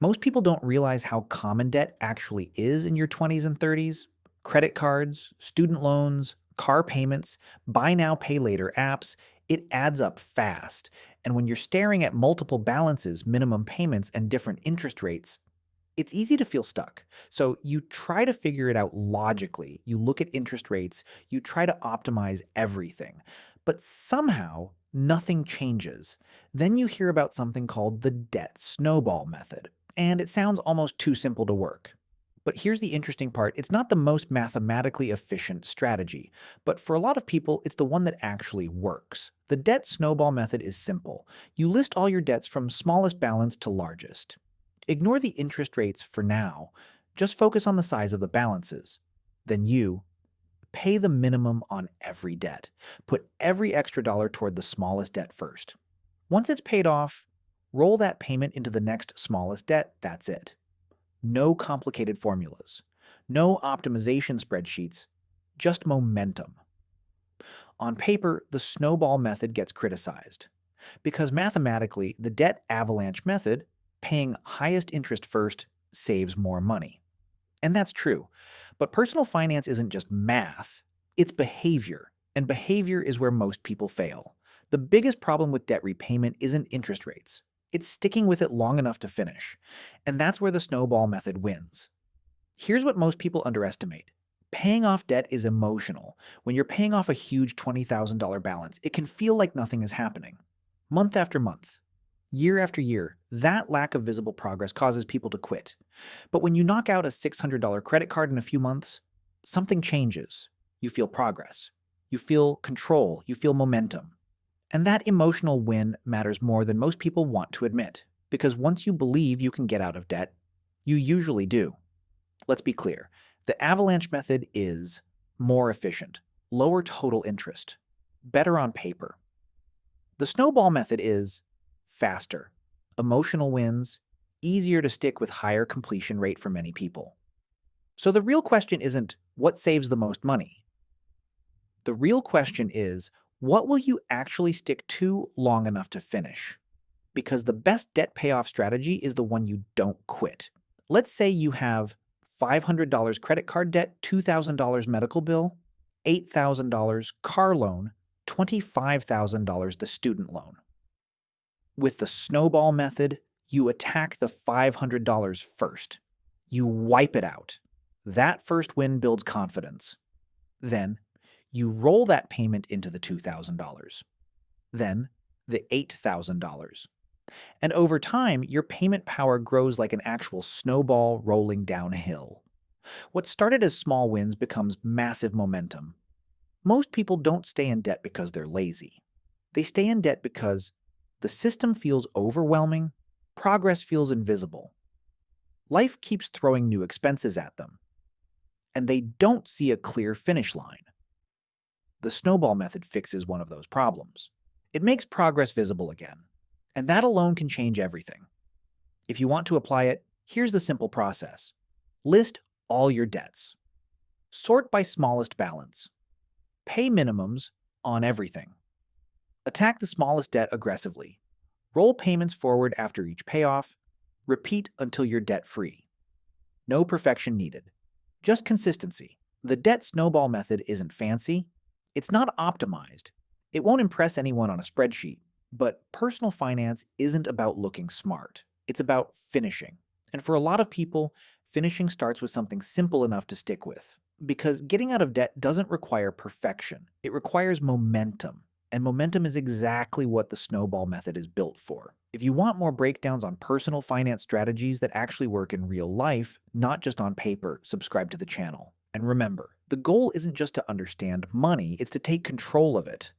Most people don't realize how common debt actually is in your 20s and 30s. Credit cards, student loans, car payments, buy now, pay later apps, it adds up fast. And when you're staring at multiple balances, minimum payments, and different interest rates, it's easy to feel stuck. So you try to figure it out logically. You look at interest rates, you try to optimize everything. But somehow, nothing changes. Then you hear about something called the debt snowball method. And it sounds almost too simple to work. But here's the interesting part, it's not the most mathematically efficient strategy, but for a lot of people, it's the one that actually works. The debt snowball method is simple. You list all your debts from smallest balance to largest. Ignore the interest rates for now. Just focus on the size of the balances. Then you pay the minimum on every debt. Put every extra dollar toward the smallest debt first. Once it's paid off, roll that payment into the next smallest debt. That's it. No complicated formulas. No optimization spreadsheets. Just momentum. On paper, the snowball method gets criticized. Because mathematically, the debt avalanche method, paying highest interest first, saves more money. And that's true. But personal finance isn't just math, it's behavior. And behavior is where most people fail. The biggest problem with debt repayment isn't interest rates. It's sticking with it long enough to finish. And that's where the snowball method wins. Here's what most people underestimate. Paying off debt is emotional. When you're paying off a huge $20,000 balance, it can feel like nothing is happening. Month after month, year after year, that lack of visible progress causes people to quit. But when you knock out a $600 credit card in a few months, something changes. You feel progress. You feel control. You feel momentum. And that emotional win matters more than most people want to admit. Because once you believe you can get out of debt, you usually do. Let's be clear. The avalanche method is more efficient, lower total interest, better on paper. The snowball method is faster, emotional wins, easier to stick with higher completion rate for many people. So the real question isn't what saves the most money. The real question is what will you actually stick to long enough to finish? Because the best debt payoff strategy is the one you don't quit. Let's say you have $500 credit card debt, $2,000 medical bill, $8,000 car loan, $25,000 the student loan. With the snowball method, you attack the $500 first. You wipe it out. That first win builds confidence. Then, you roll that payment into the $2,000. Then, the $8,000. And over time, your payment power grows like an actual snowball rolling downhill. What started as small wins becomes massive momentum. Most people don't stay in debt because they're lazy. They stay in debt because the system feels overwhelming, progress feels invisible. Life keeps throwing new expenses at them, and they don't see a clear finish line. The snowball method fixes one of those problems. It makes progress visible again, and that alone can change everything. If you want to apply it, here's the simple process. List all your debts. Sort by smallest balance. Pay minimums on everything. Attack the smallest debt aggressively. Roll payments forward after each payoff. Repeat until you're debt-free. No perfection needed. Just consistency. The debt snowball method isn't fancy. It's not optimized. It won't impress anyone on a spreadsheet. But personal finance isn't about looking smart. It's about finishing. And for a lot of people, finishing starts with something simple enough to stick with. Because getting out of debt doesn't require perfection. It requires momentum. And momentum is exactly what the snowball method is built for. If you want more breakdowns on personal finance strategies that actually work in real life, not just on paper, subscribe to the channel. And remember, the goal isn't just to understand money, it's to take control of it.